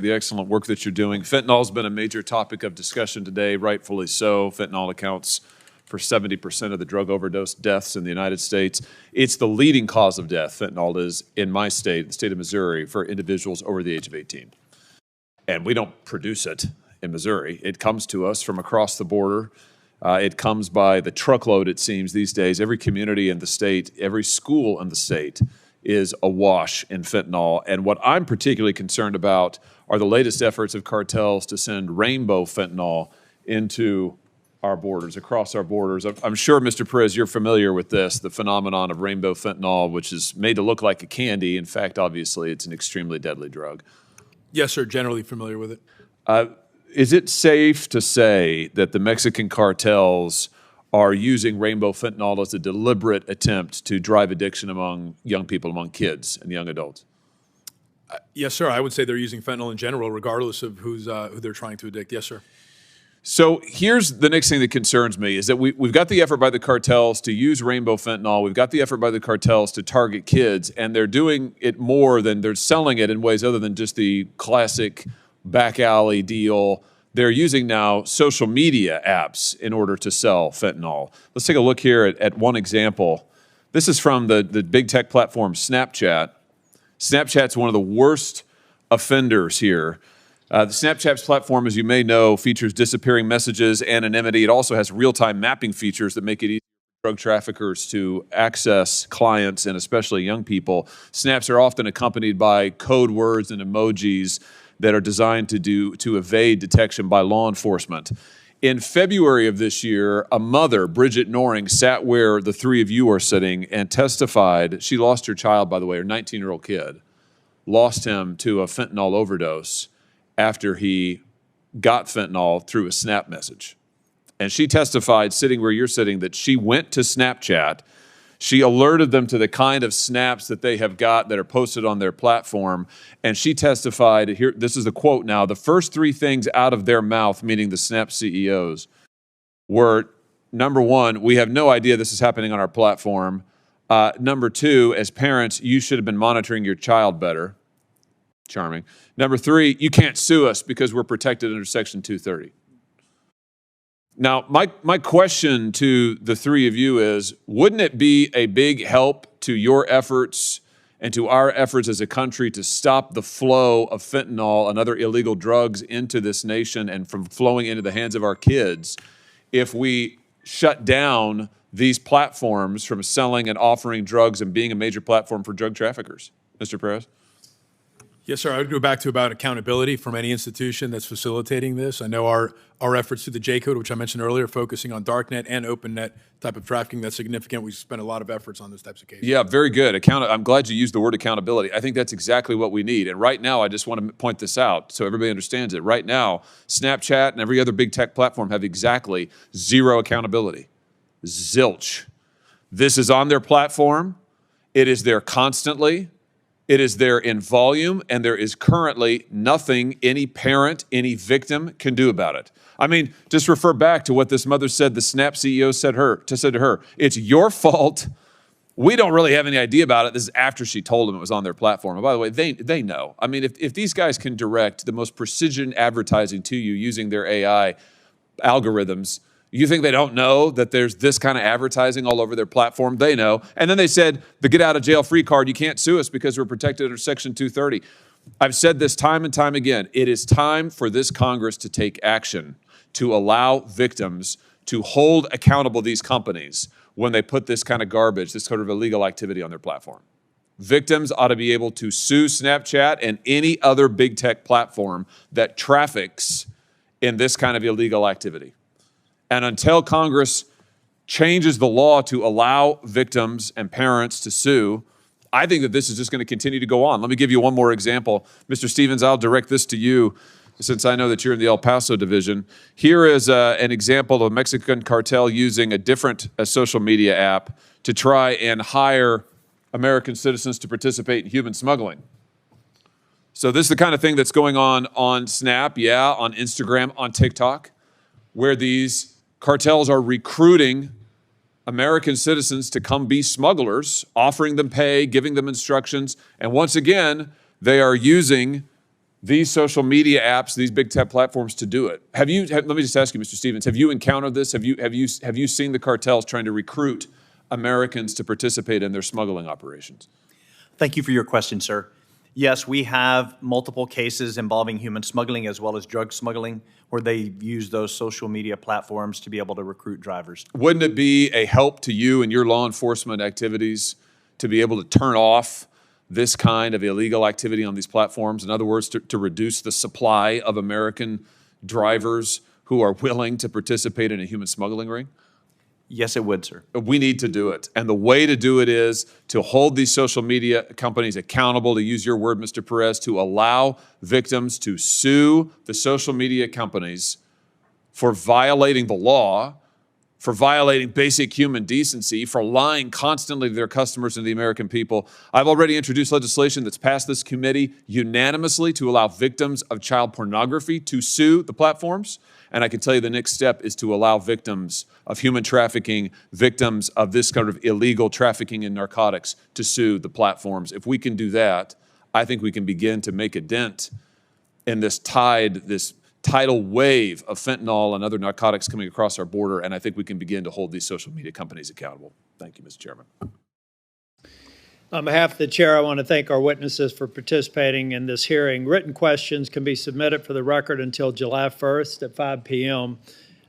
The excellent work that you're doing. Fentanyl has been a major topic of discussion today, rightfully so. Fentanyl accounts for 70% of the drug overdose deaths in the United States. It's the leading cause of death, fentanyl is, in my state, the state of Missouri, for individuals over the age of 18. And we don't produce it in Missouri. It comes to us from across the border. It comes by the truckload, it seems, these days. Every community in the state, every school in the state is awash in fentanyl. And what I'm particularly concerned about are the latest efforts of cartels to send rainbow fentanyl into our borders, across our borders. I'm sure, Mr. Perez, you're familiar with this, the phenomenon of rainbow fentanyl, which is made to look like a candy. In fact, obviously, it's an extremely deadly drug. Yes, sir, generally familiar with it. Is it safe to say that the Mexican cartels are using rainbow fentanyl as a deliberate attempt to drive addiction among young people, among kids and young adults? Yes, sir. I would say they're using fentanyl in general, regardless of who they're trying to addict. Yes, sir. So here's the next thing that concerns me is that we've got the effort by the cartels to use rainbow fentanyl. We've got the effort by the cartels to target kids, and they're doing it more than they're selling it in ways other than just the classic back alley deal. They're using now social media apps in order to sell fentanyl. Let's take a look here at one example. This is from the big tech platform Snapchat. Snapchat's one of the worst offenders here. The Snapchat's platform, as you may know, features disappearing messages, anonymity. It also has real-time mapping features that make it easy for drug traffickers to access clients and especially young people. Snaps are often accompanied by code words and emojis that are designed to evade detection by law enforcement. In February of this year, a mother, Bridget Noring, sat where the three of you are sitting and testified. She lost her child, by the way, her 19-year-old kid, lost him to a fentanyl overdose after he got fentanyl through a Snap message. And she testified, sitting where you're sitting, that she went to Snapchat. She alerted them to the kind of snaps that they have got that are posted on their platform. And she testified, here, this is the quote now, the first three things out of their mouth, meaning the Snap CEOs, were, number one, we have no idea this is happening on our platform. Number two, as parents, you should have been monitoring your child better. Charming. Number three, you can't sue us because we're protected under Section 230. Now, my question to the three of you is, wouldn't it be a big help to your efforts and to our efforts as a country to stop the flow of fentanyl and other illegal drugs into this nation and from flowing into the hands of our kids if we shut down these platforms from selling and offering drugs and being a major platform for drug traffickers? Mr. Perez? Yes, sir. I would go back to about accountability from any institution that's facilitating this. I know our efforts through the J-Code, which I mentioned earlier, focusing on darknet and opennet type of trafficking, that's significant. We spend a lot of efforts on those types of cases. Yeah, very good. I'm glad you used the word accountability. I think that's exactly what we need. And right now, I just want to point this out so everybody understands it. Right now, Snapchat and every other big tech platform have exactly zero accountability. Zilch. This is on their platform. It is there constantly. It is there in volume, and there is currently nothing any parent, any victim can do about it. I mean, just refer back to what this mother said the Snap CEO said to her. It's your fault. We don't really have any idea about it. This is after she told them it was on their platform. And by the way, they know. I mean, if these guys can direct the most precision advertising to you using their AI algorithms, you think they don't know that there's this kind of advertising all over their platform? They know. And then they said, the get out of jail free card, you can't sue us because we're protected under Section 230. I've said this time and time again. It is time for this Congress to take action to allow victims to hold accountable these companies when they put this kind of garbage, this sort of illegal activity on their platform. Victims ought to be able to sue Snapchat and any other big tech platform that traffics in this kind of illegal activity. And until Congress changes the law to allow victims and parents to sue, I think that this is just going to continue to go on. Let me give you one more example. Mr. Stevens, I'll direct this to you since I know that you're in the El Paso division. Here is an example of a Mexican cartel using a different social media app to try and hire American citizens to participate in human smuggling. So this is the kind of thing that's going on Snap, on Instagram, on TikTok, where these cartels are recruiting American citizens to come be smugglers, offering them pay, giving them instructions. And once again, they are using these social media apps, these big tech platforms to do it. Let me just ask you, Mr. Stevens, have you encountered this? Have you seen the cartels trying to recruit Americans to participate in their smuggling operations? Thank you for your question, sir. Yes, we have multiple cases involving human smuggling as well as drug smuggling where they use those social media platforms to be able to recruit drivers. Wouldn't it be a help to you and your law enforcement activities to be able to turn off this kind of illegal activity on these platforms? In other words, to reduce the supply of American drivers who are willing to participate in a human smuggling ring? Yes, it would, sir. We need to do it. And the way to do it is to hold these social media companies accountable, to use your word, Mr. Perez, to allow victims to sue the social media companies for violating the law, for violating basic human decency, for lying constantly to their customers and the American people. I've already introduced legislation that's passed this committee unanimously to allow victims of child pornography to sue the platforms. And I can tell you the next step is to allow victims of human trafficking, victims of this kind of illegal trafficking in narcotics to sue the platforms. If we can do that, I think we can begin to make a dent in this tidal wave of fentanyl and other narcotics coming across our border, and I think we can begin to hold these social media companies accountable. Thank you, Mr. Chairman. On behalf of the chair, I want to thank our witnesses for participating in this hearing. Written questions can be submitted for the record until July 1st at 5 p.m.